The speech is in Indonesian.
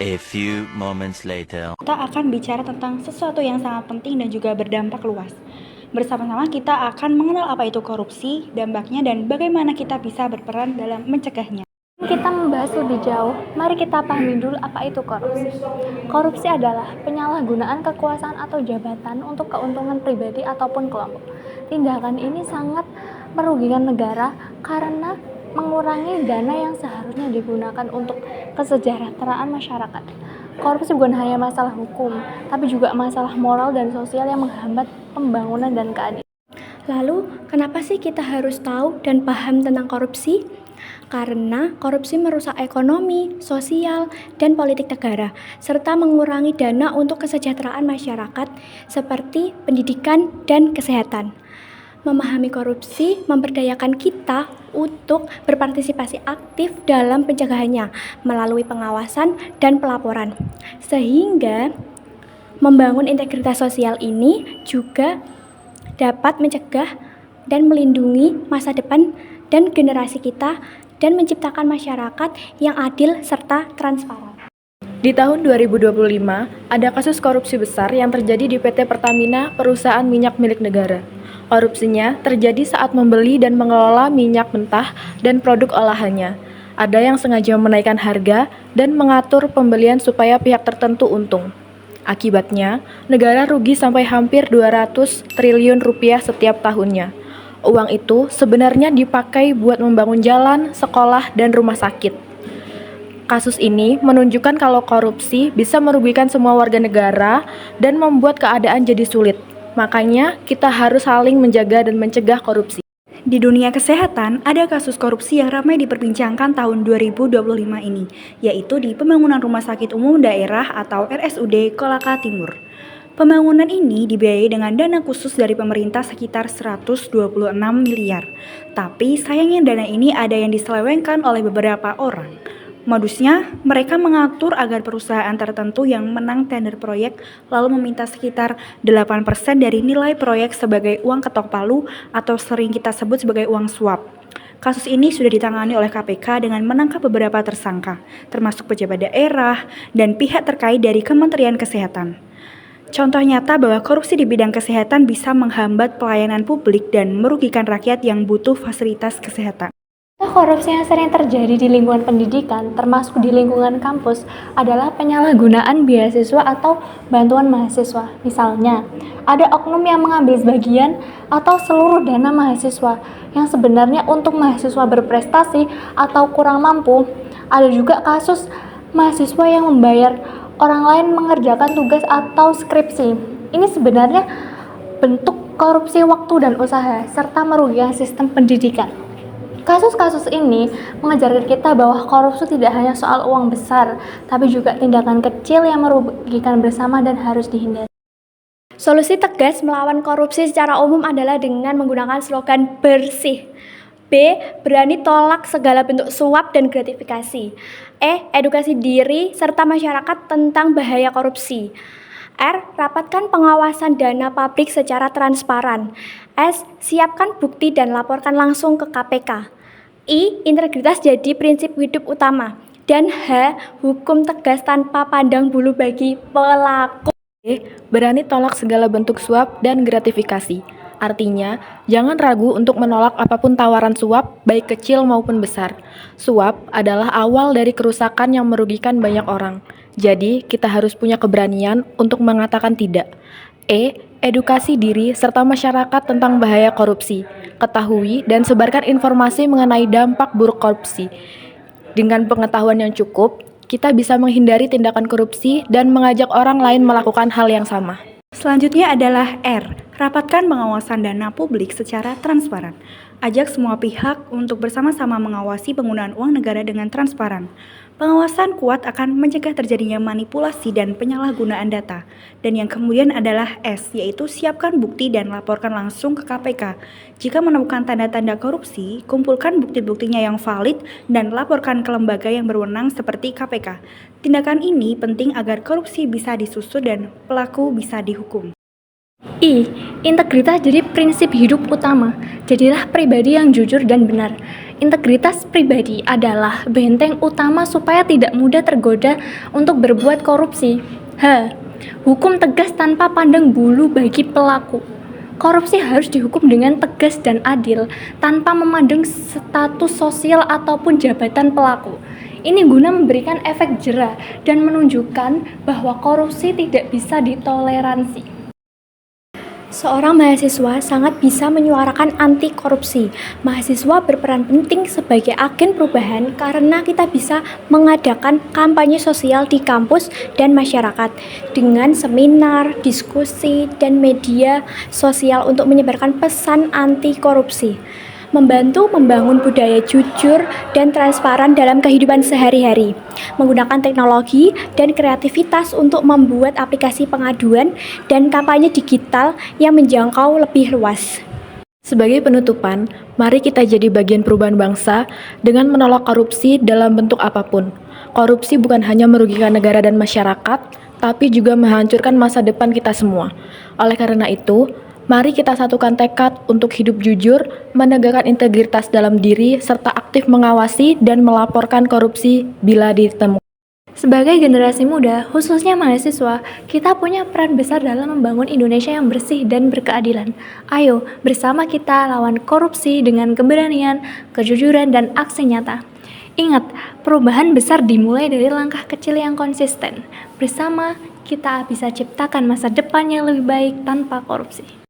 A few moments later. Kita akan bicara tentang sesuatu yang sangat penting dan juga berdampak luas. Bersama-sama kita akan mengenal apa itu korupsi, dampaknya, dan bagaimana kita bisa berperan dalam mencegahnya. Kita membahas lebih jauh, mari kita pahami dulu apa itu korupsi. Korupsi adalah penyalahgunaan kekuasaan atau jabatan untuk keuntungan pribadi ataupun kelompok. Tindakan ini sangat merugikan negara karena mengurangi dana yang seharusnya digunakan untuk kesejahteraan masyarakat. Korupsi bukan hanya masalah hukum, tapi juga masalah moral dan sosial yang menghambat pembangunan dan keadilan. Lalu, kenapa sih kita harus tahu dan paham tentang korupsi? Karena korupsi merusak ekonomi, sosial, dan politik negara, serta mengurangi dana untuk kesejahteraan masyarakat seperti pendidikan dan kesehatan. Memahami korupsi memberdayakan kita untuk berpartisipasi aktif dalam pencegahannya melalui pengawasan dan pelaporan. Sehingga membangun integritas sosial ini juga dapat mencegah dan melindungi masa depan dan generasi kita dan menciptakan masyarakat yang adil serta transparan. Di tahun 2025, ada kasus korupsi besar yang terjadi di PT Pertamina, perusahaan minyak milik negara. Korupsinya terjadi saat membeli dan mengelola minyak mentah dan produk olahannya. Ada yang sengaja menaikkan harga dan mengatur pembelian supaya pihak tertentu untung. Akibatnya, negara rugi sampai hampir 200 triliun rupiah setiap tahunnya. Uang itu sebenarnya dipakai buat membangun jalan, sekolah, dan rumah sakit. Kasus ini menunjukkan kalau korupsi bisa merugikan semua warga negara dan membuat keadaan jadi sulit. Makanya, kita harus saling menjaga dan mencegah korupsi. Di dunia kesehatan, ada kasus korupsi yang ramai diperbincangkan tahun 2025 ini, yaitu di pembangunan Rumah Sakit Umum Daerah atau RSUD Kolaka Timur. Pembangunan ini dibiayai dengan dana khusus dari pemerintah sekitar 126 miliar. Tapi sayangnya dana ini ada yang diselewengkan oleh beberapa orang. Modusnya, mereka mengatur agar perusahaan tertentu yang menang tender proyek lalu meminta sekitar 8% dari nilai proyek sebagai uang ketok palu atau sering kita sebut sebagai uang suap. Kasus ini sudah ditangani oleh KPK dengan menangkap beberapa tersangka, termasuk pejabat daerah dan pihak terkait dari Kementerian Kesehatan. Contoh nyata bahwa korupsi di bidang kesehatan bisa menghambat pelayanan publik dan merugikan rakyat yang butuh fasilitas kesehatan. Korupsi yang sering terjadi di lingkungan pendidikan, termasuk di lingkungan kampus, adalah penyalahgunaan beasiswa atau bantuan mahasiswa. Misalnya, ada oknum yang mengambil sebagian atau seluruh dana mahasiswa yang sebenarnya untuk mahasiswa berprestasi atau kurang mampu. Ada juga kasus mahasiswa yang membayar orang lain mengerjakan tugas atau skripsi. Ini sebenarnya bentuk korupsi waktu dan usaha, serta merugikan sistem pendidikan. Kasus-kasus ini mengajarkan kita bahwa korupsi tidak hanya soal uang besar, tapi juga tindakan kecil yang merugikan bersama dan harus dihindari. Solusi tegas melawan korupsi secara umum adalah dengan menggunakan slogan bersih. B. Berani tolak segala bentuk suap dan gratifikasi. E. Edukasi diri serta masyarakat tentang bahaya korupsi. R. Rapatkan pengawasan dana publik secara transparan. S. Siapkan bukti dan laporkan langsung ke KPK. I. Integritas jadi prinsip hidup utama. Dan H. Hukum tegas tanpa pandang bulu bagi pelaku. Berani tolak segala bentuk suap dan gratifikasi. Artinya, jangan ragu untuk menolak apapun tawaran suap, baik kecil maupun besar. Suap adalah awal dari kerusakan yang merugikan banyak orang. Jadi, kita harus punya keberanian untuk mengatakan tidak. E. Edukasi diri serta masyarakat tentang bahaya korupsi. Ketahui dan sebarkan informasi mengenai dampak buruk korupsi. Dengan pengetahuan yang cukup, kita bisa menghindari tindakan korupsi dan mengajak orang lain melakukan hal yang sama. Selanjutnya adalah R. Rapatkan pengawasan dana publik secara transparan. Ajak semua pihak untuk bersama-sama mengawasi penggunaan uang negara dengan transparan. Pengawasan kuat akan mencegah terjadinya manipulasi dan penyalahgunaan data. Dan yang kemudian adalah S, yaitu siapkan bukti dan laporkan langsung ke KPK. Jika menemukan tanda-tanda korupsi, kumpulkan bukti-buktinya yang valid dan laporkan ke lembaga yang berwenang seperti KPK. Tindakan ini penting agar korupsi bisa disusut dan pelaku bisa dihukum. I. Integritas jadi prinsip hidup utama. Jadilah pribadi yang jujur dan benar. Integritas pribadi adalah benteng utama supaya tidak mudah tergoda untuk berbuat korupsi. Hukum tegas tanpa pandang bulu bagi pelaku. Korupsi harus dihukum dengan tegas dan adil, tanpa memandang status sosial ataupun jabatan pelaku. Ini guna memberikan efek jera dan menunjukkan bahwa korupsi tidak bisa ditoleransi. Seorang mahasiswa sangat bisa menyuarakan anti korupsi. Mahasiswa berperan penting sebagai agen perubahan karena kita bisa mengadakan kampanye sosial di kampus dan masyarakat dengan seminar, diskusi, dan media sosial untuk menyebarkan pesan anti korupsi. Membantu membangun budaya jujur dan transparan dalam kehidupan sehari-hari, menggunakan teknologi dan kreativitas untuk membuat aplikasi pengaduan dan kampanye digital yang menjangkau lebih luas. Sebagai penutupan, mari kita jadi bagian perubahan bangsa dengan menolak korupsi dalam bentuk apapun. Korupsi bukan hanya merugikan negara dan masyarakat, tapi juga menghancurkan masa depan kita semua. Oleh karena itu, mari kita satukan tekad untuk hidup jujur, menegakkan integritas dalam diri, serta aktif mengawasi dan melaporkan korupsi bila ditemukan. Sebagai generasi muda, khususnya mahasiswa, kita punya peran besar dalam membangun Indonesia yang bersih dan berkeadilan. Ayo, bersama kita lawan korupsi dengan keberanian, kejujuran, dan aksi nyata. Ingat, perubahan besar dimulai dari langkah kecil yang konsisten. Bersama, kita bisa ciptakan masa depan yang lebih baik tanpa korupsi.